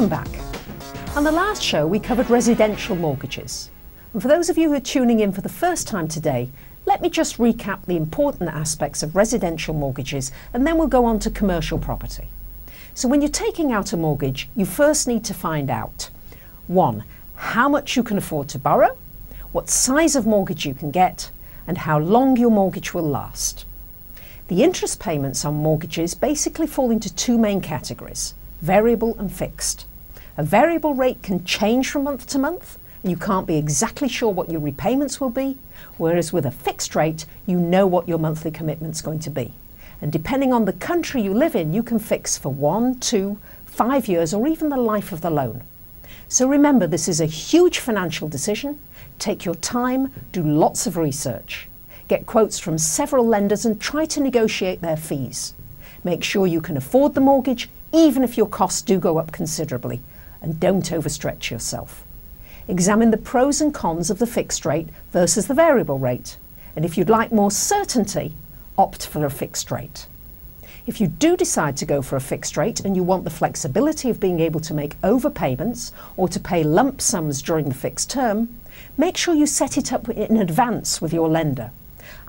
Welcome back. On the last show we covered residential mortgages. And for those of you who are tuning in for the first time today, let me just recap the important aspects of residential mortgages and then we'll go on to commercial property. So when you're taking out a mortgage, you first need to find out 1. How much you can afford to borrow, what size of mortgage you can get, and how long your mortgage will last. The interest payments on mortgages basically fall into two main categories: variable and fixed. A variable rate can change from month to month, and you can't be exactly sure what your repayments will be, whereas with a fixed rate, you know what your monthly commitment's going to be. And depending on the country you live in, you can fix for 1, 2, 5 years, or even the life of the loan. So remember, this is a huge financial decision. Take your time, do lots of research. Get quotes from several lenders and try to negotiate their fees. Make sure you can afford the mortgage, even if your costs do go up considerably, and don't overstretch yourself. Examine the pros and cons of the fixed rate versus the variable rate. And if you'd like more certainty, opt for a fixed rate. If you do decide to go for a fixed rate and you want the flexibility of being able to make overpayments or to pay lump sums during the fixed term, make sure you set it up in advance with your lender.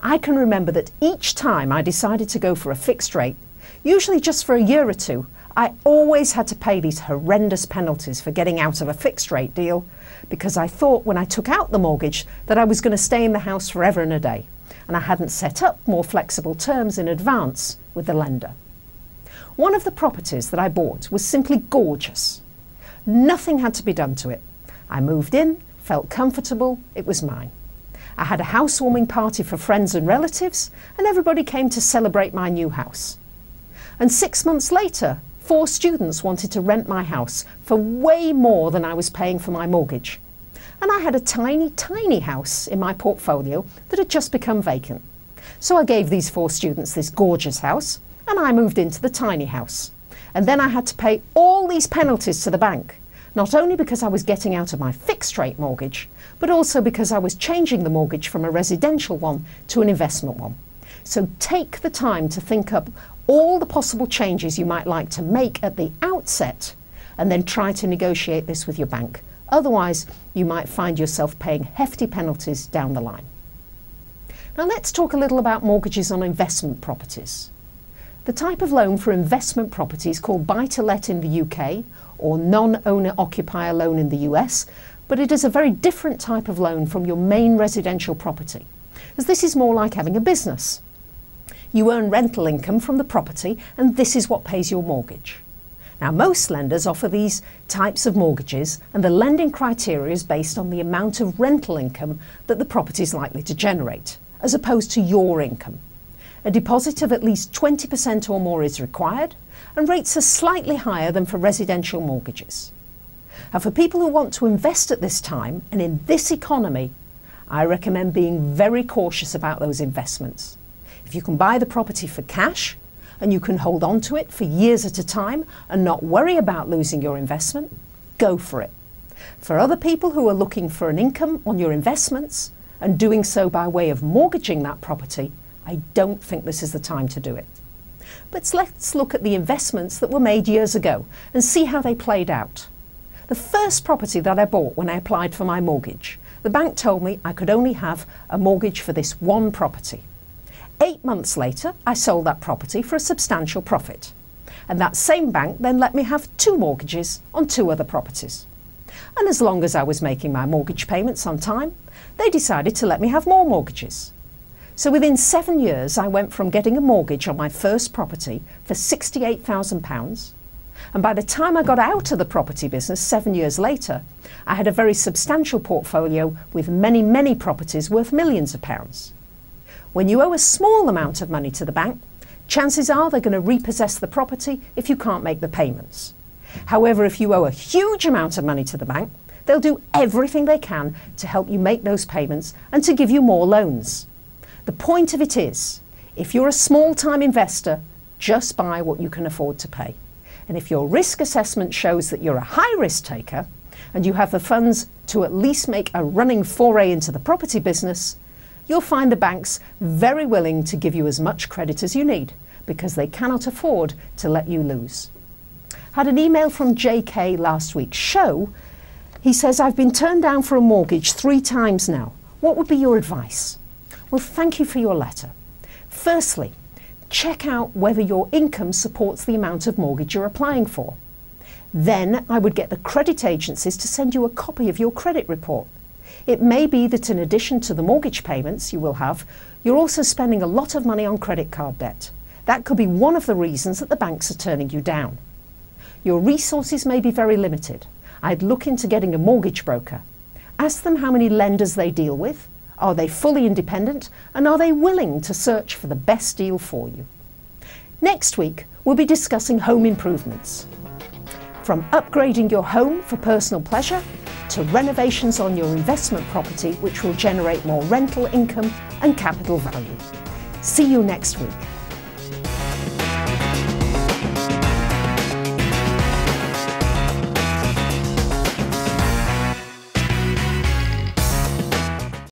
I can remember that each time I decided to go for a fixed rate, usually just for a year or two, I always had to pay these horrendous penalties for getting out of a fixed rate deal because I thought when I took out the mortgage that I was going to stay in the house forever and a day, and I hadn't set up more flexible terms in advance with the lender. One of the properties that I bought was simply gorgeous. Nothing had to be done to it. I moved in, felt comfortable, it was mine. I had a housewarming party for friends and relatives, and everybody came to celebrate my new house. And 6 months later, 4 students wanted to rent my house for way more than I was paying for my mortgage. And I had a tiny, tiny house in my portfolio that had just become vacant. So I gave these 4 students this gorgeous house, and I moved into the tiny house. And then I had to pay all these penalties to the bank, not only because I was getting out of my fixed rate mortgage, but also because I was changing the mortgage from a residential one to an investment one. So take the time to think up all the possible changes you might like to make at the outset, and then try to negotiate this with your bank. Otherwise, you might find yourself paying hefty penalties down the line. Now let's talk a little about mortgages on investment properties. The type of loan for investment property is called buy-to-let in the UK or non-owner-occupier loan in the US, but it is a very different type of loan from your main residential property, as this is more like having a business. You earn rental income from the property, and this is what pays your mortgage. Now, most lenders offer these types of mortgages, and the lending criteria is based on the amount of rental income that the property is likely to generate, as opposed to your income. A deposit of at least 20% or more is required, and rates are slightly higher than for residential mortgages. And for people who want to invest at this time and in this economy, I recommend being very cautious about those investments. If you can buy the property for cash and you can hold on to it for years at a time and not worry about losing your investment, go for it. For other people who are looking for an income on your investments and doing so by way of mortgaging that property, I don't think this is the time to do it. But let's look at the investments that were made years ago and see how they played out. The first property that I bought when I applied for my mortgage, the bank told me I could only have a mortgage for this one property. 8 months later, I sold that property for a substantial profit. And that same bank then let me have 2 mortgages on 2 other properties. And as long as I was making my mortgage payments on time, they decided to let me have more mortgages. So within 7 years, I went from getting a mortgage on my first property for £68,000. And by the time I got out of the property business 7 years later, I had a very substantial portfolio with many, many properties worth millions of pounds. When you owe a small amount of money to the bank, chances are they're going to repossess the property if you can't make the payments. However, if you owe a huge amount of money to the bank, they'll do everything they can to help you make those payments and to give you more loans. The point of it is, if you're a small-time investor, just buy what you can afford to pay. And if your risk assessment shows that you're a high-risk taker and you have the funds to at least make a running foray into the property business, you'll find the banks very willing to give you as much credit as you need because they cannot afford to let you lose. Had an email from JK last week's show. He says, I've been turned down for a mortgage 3 times now. What would be your advice? Well, thank you for your letter. Firstly, check out whether your income supports the amount of mortgage you're applying for. Then I would get the credit agencies to send you a copy of your credit report. It may be that in addition to the mortgage payments you will have, you're also spending a lot of money on credit card debt. That could be one of the reasons that the banks are turning you down. Your resources may be very limited. I'd look into getting a mortgage broker. Ask them how many lenders they deal with. Are they fully independent? And are they willing to search for the best deal for you? Next week, we'll be discussing home improvements. From upgrading your home for personal pleasure to renovations on your investment property, which will generate more rental income and capital value. See you next week.